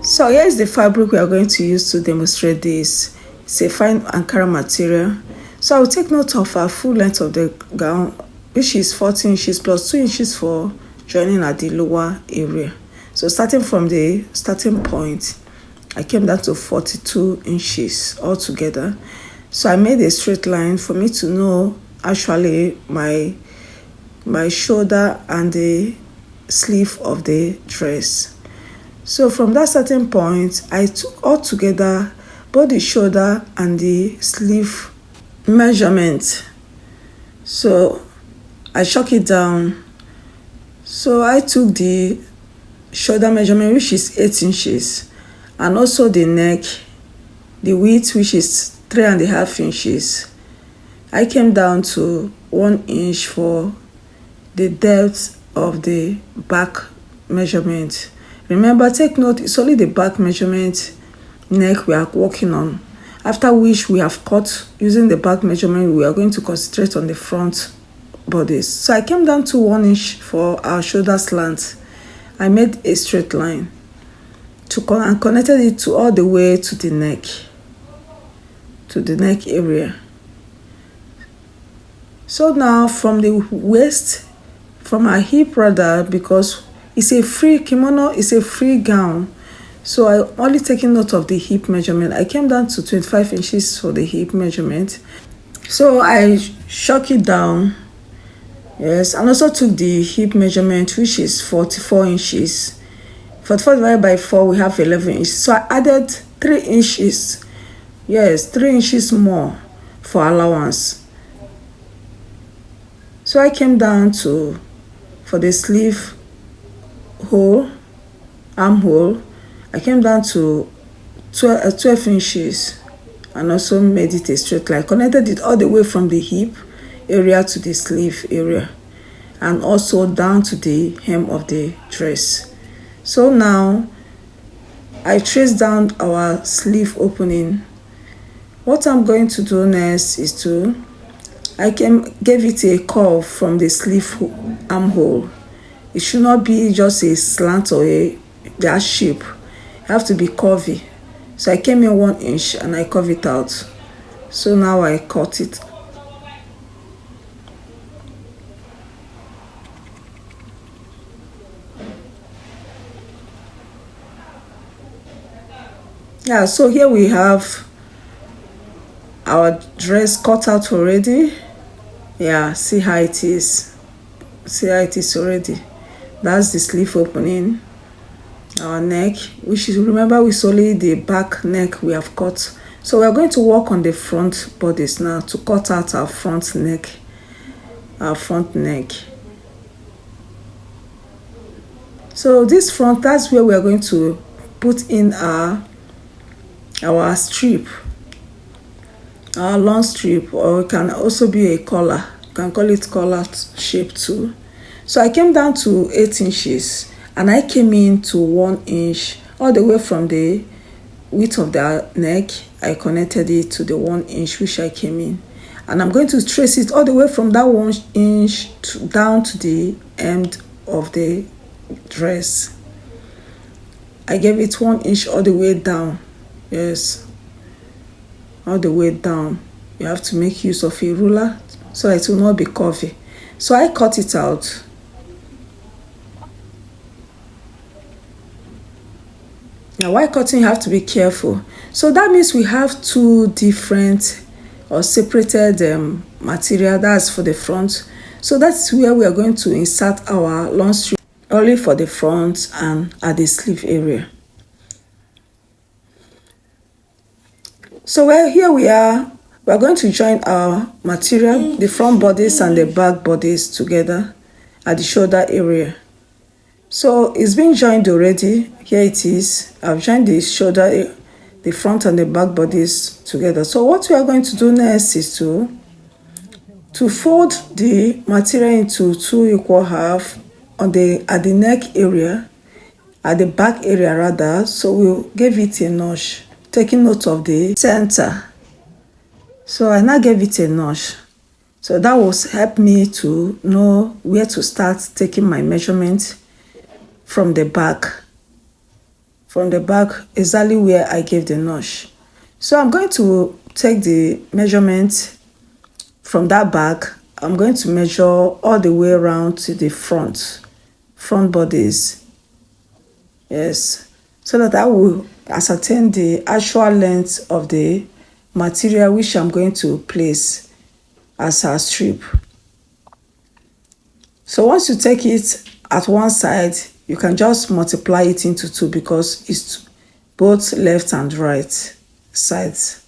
So here is the fabric we are going to use to demonstrate this. It's a fine Ankara material. So I will take note of our full length of the gown, which is 14 inches plus 2 inches for joining at the lower area. So starting from the starting point, I came down to 42 inches altogether. So I made a straight line for me to know actually my shoulder and the sleeve of the dress. So from that starting point, I took all together both the shoulder and the sleeve measurement. So I shook it down. So I took the shoulder measurement, which is 8 inches, and also the neck, the width, which is 3.5 inches. I came down to 1 inch for the depth of the back measurement. Remember, take note, it's only the back measurement neck we are working on. After which we have cut using the back measurement, we are going to concentrate on the front bodies. So I came down to 1 inch for our shoulder slant. I made a straight line and connected it to all the way to the neck area. So now from the waist, from our hip rather, because it's a free kimono, it's a free gown, so I only taking note of the hip measurement. I came down to 25 inches for the hip measurement. So I shook it down, yes, and also took the hip measurement, which is 44 inches. 44 divided by 4, we have 11 inches. So I added 3 inches, yes, 3 inches more for allowance. So I came down to, for the sleeve hole, armhole, I came down to 12 inches and also made it a straight line. Connected it all the way from the hip area to the sleeve area and also down to the hem of the dress. So now I traced down our sleeve opening. What I'm going to do next is gave it a curve from the sleeve armhole. It should not be just a slant or a dash shape. It have to be curvy. So I came in 1 inch and I curve it out. So now I cut it. Yeah, so here we have our dress cut out already. Yeah, see how it is. See how it is already. That's the sleeve opening. Our neck, which is, remember, it's only the back neck we have cut. So we are going to work on the front bodies now to cut out our front neck. So this front, that's where we are going to put in our strip, our long strip, or it can also be a collar. You can call it collar shape too. So I came down to 8 inches and I came in to 1 inch all the way from the width of the neck. I connected it to the 1 inch which I came in, and I'm going to trace it all the way from that 1 inch down to the end of the dress. I gave it 1 inch all the way down. Yes, all the way down. You have to make use of a ruler so it will not be curvy. So I cut it out. Now while cutting, you have to be careful. So that means we have two different or separated material. That's for the front. So that's where we are going to insert our long strip, only for the front and at the sleeve area. So here we are going to join our material, the front bodies and the back bodies together at the shoulder area. So it's been joined already. Here it is. I've joined the shoulder, the front and the back bodies together. So what we are going to do next is to fold the material into 2 equal halves at the neck area, at the back area rather. So we'll give it a notch, taking note of the center. So I now gave it a notch. So that will help me to know where to start taking my measurement from the back from the back exactly where I gave the notch. So I'm going to take the measurement from that back. I'm going to measure all the way around to the front bodies. Yes, so that I will ascertain the actual length of the material which I'm going to place as a strip. So once you take it at one side, you can just multiply it into two because it's both left and right sides.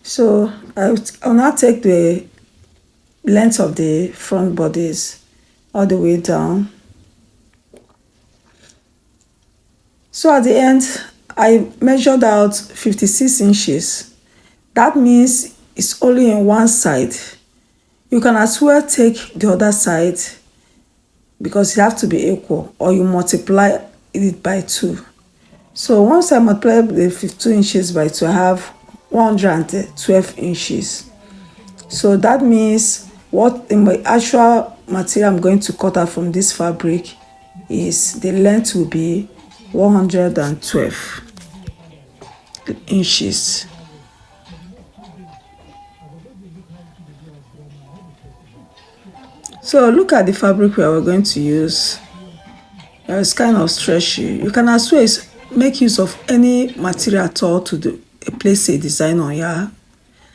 So I'll now take the length of the front bodies all the way down. So at the end, I measured out 56 inches. That means it's only in one side. You can as well take the other side because you have to be equal, or you multiply it by 2. So once I multiply the 52 inches by 2, I have 112 inches. So that means what in my actual material I'm going to cut out from this fabric is the length will be 112 inches. So look at the fabric we are going to use. It's kind of stretchy. You can as well make use of any material at all to place a design on your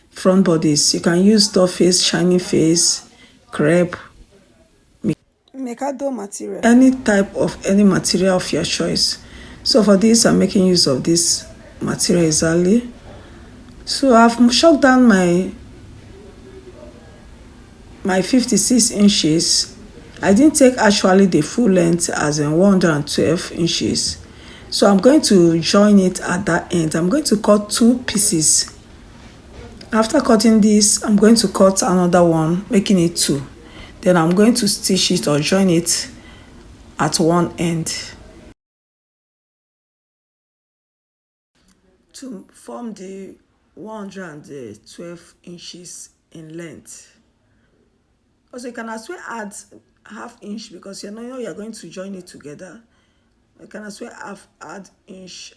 front bodies. You can use doll face, shiny face, crepe, Mikado material, any type of any material of your choice. So for this, I'm making use of this material exactly. So I've shot down my 56 inches. I didn't take actually the full length as in 112 inches. So I'm going to join it at that end. I'm going to cut 2 pieces. After cutting this, I'm going to cut another one, making it 2. Then I'm going to stitch it or join it at one end to form the 112 inches in length. Also, you can as well add ½ inch because you know you're going to join it together. You can as well add inch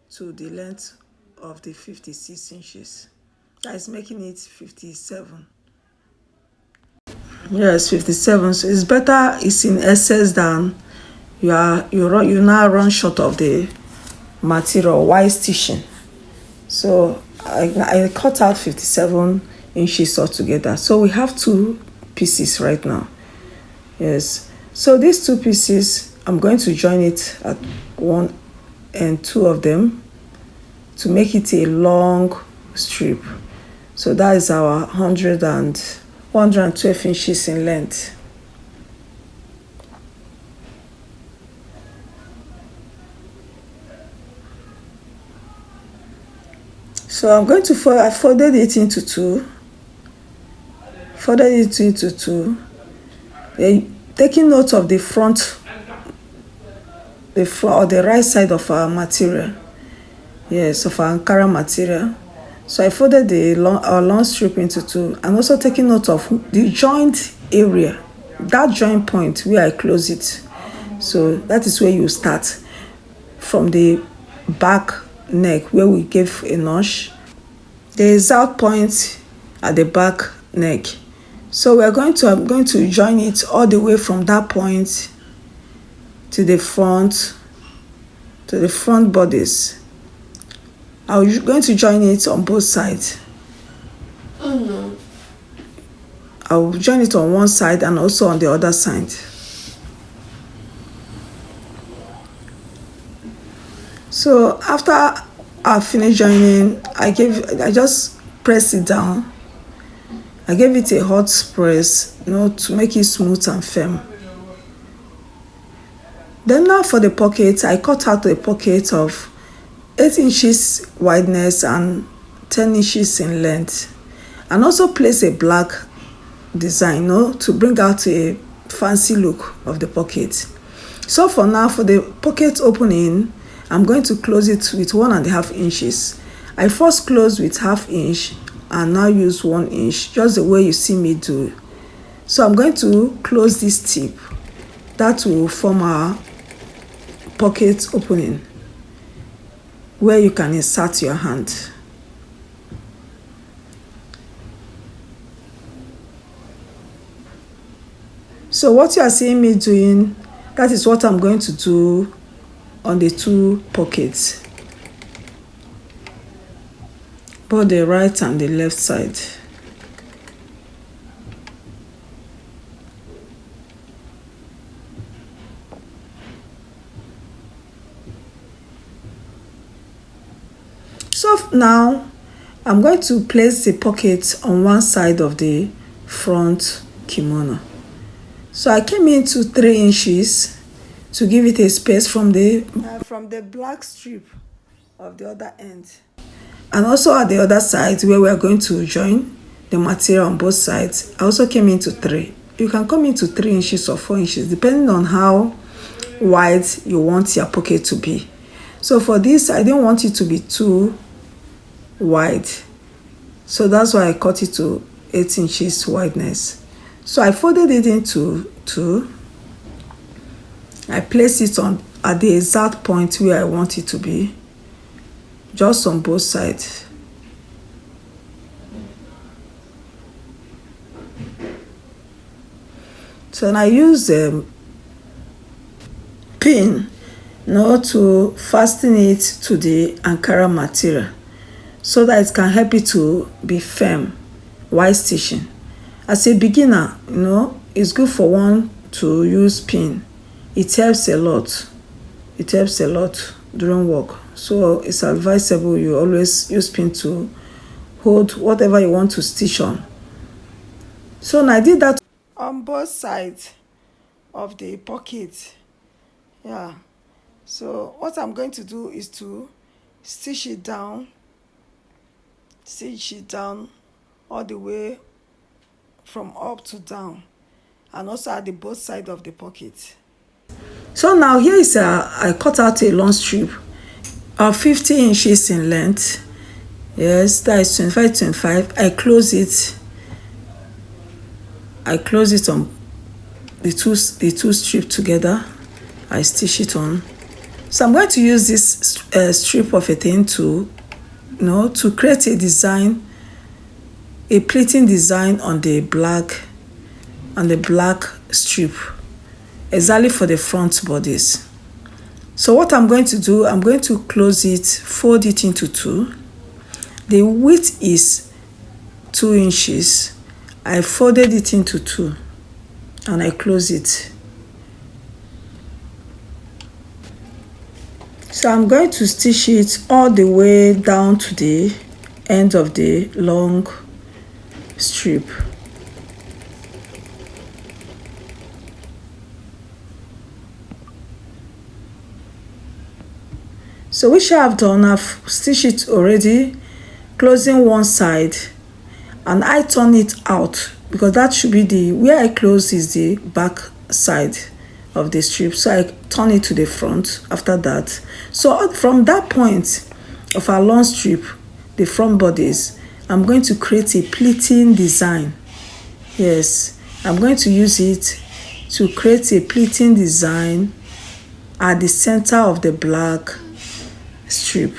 to the length of the 56 inches. That is making it 57. Yes, 57. So it's better it's in excess than you now run short of the material while stitching. So I cut out 57 inches altogether. So we have 2 pieces right now. Yes. So these 2 pieces, I'm going to join it at one and 2 of them to make it a long strip. So that is our 112 inches in length. So I'm going to I folded it into 2. Folded it into 2. Taking note of the front or the right side of our material. Yes, of our Ankara material. So I folded the long strip into 2, and also taking note of the joint area, that joint point where I close it. So that is where you start from the back neck where we gave a notch. There is out point at the back neck. So I'm going to join it all the way from that point to the front bodies. I'm going to join it on both sides. Oh no. I'll join it on one side and also on the other side. So after I finished joining, I just press it down. I gave it a hot press, to make it smooth and firm. Then now for the pocket, I cut out a pocket of 8 inches wideness and 10 inches in length, and also place a black design, to bring out a fancy look of the pocket. So for now, for the pocket opening, I'm going to close it with 1.5 inches. I first close with 1/2 inch and now use 1 inch, just the way you see me do. So I'm going to close this tip. That will form our pocket opening where you can insert your hand. So what you are seeing me doing, that is what I'm going to do on the 2 pockets, both the right and the left side. So now I'm going to place the pocket on one side of the front kimono. So I came into 3 inches to give it a space from the black strip of the other end, and also at the other side where we are going to join the material on both sides. I also came into 3. You can come into 3 inches or 4 inches depending on how wide you want your pocket to be. So for this, I didn't want it to be too wide, so that's why I cut it to 8 inches wideness. So I folded it into 2. I place it on at the exact point where I want it to be, just on both sides. So I use a pin to fasten it to the Ankara material so that it can help it to be firm while stitching. As a beginner, it's good for one to use pin. It helps a lot. It helps a lot during work. So it's advisable you always use pin to hold whatever you want to stitch on. So now I did that on both sides of the pocket. Yeah. So what I'm going to do is to stitch it down all the way from up to down, and also at the both sides of the pocket. So now here is I cut out a long strip of 50 inches in length. Yes, that is 25. I close it on the two strips together. I stitch it on. So I'm going to use this strip of a thing to create a design, a pleating design on the black strip, exactly for the front bodies. So what I'm going to do, I'm going to close it, fold it into 2. The width is 2 inches. I folded it into 2 and I close it. So I'm going to stitch it all the way down to the end of the long strip. So which I have done, I've stitched it already, closing one side, and I turn it out because that should be where I close is the back side of the strip. So I turn it to the front after that. So from that point of our long strip, the front bodies, I'm going to create a pleating design. Yes, I'm going to use it to create a pleating design at the center of the black strip.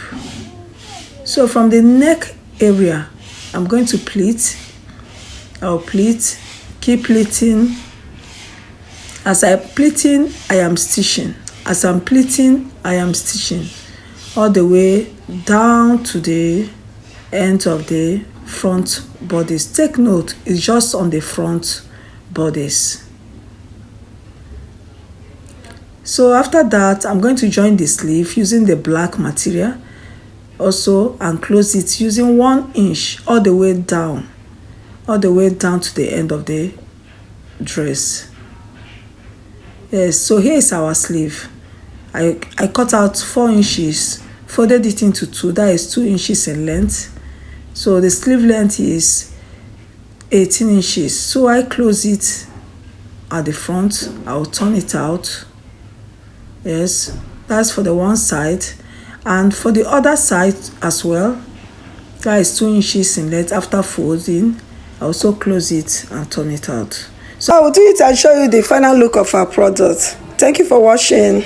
So from the neck area, I'm going to pleat. I'll pleat, keep pleating. As I'm pleating, I am stitching. As I'm pleating, I am stitching all the way down to the end of the front bodies. Take note, it's just on the front bodies. So after that, I'm going to join the sleeve using the black material also and close it using 1 inch all the way down to the end of the dress. Yes, so here is our sleeve. I cut out 4 inches, folded it into 2, that is 2 inches in length. So the sleeve length is 18 inches. So I close it at the front. I'll turn it out. Yes, that's for the one side. And for the other side as well, that is 2 inches in length. After folding, I also close it and turn it out. So I will do it and show you the final look of our product. Thank you for watching.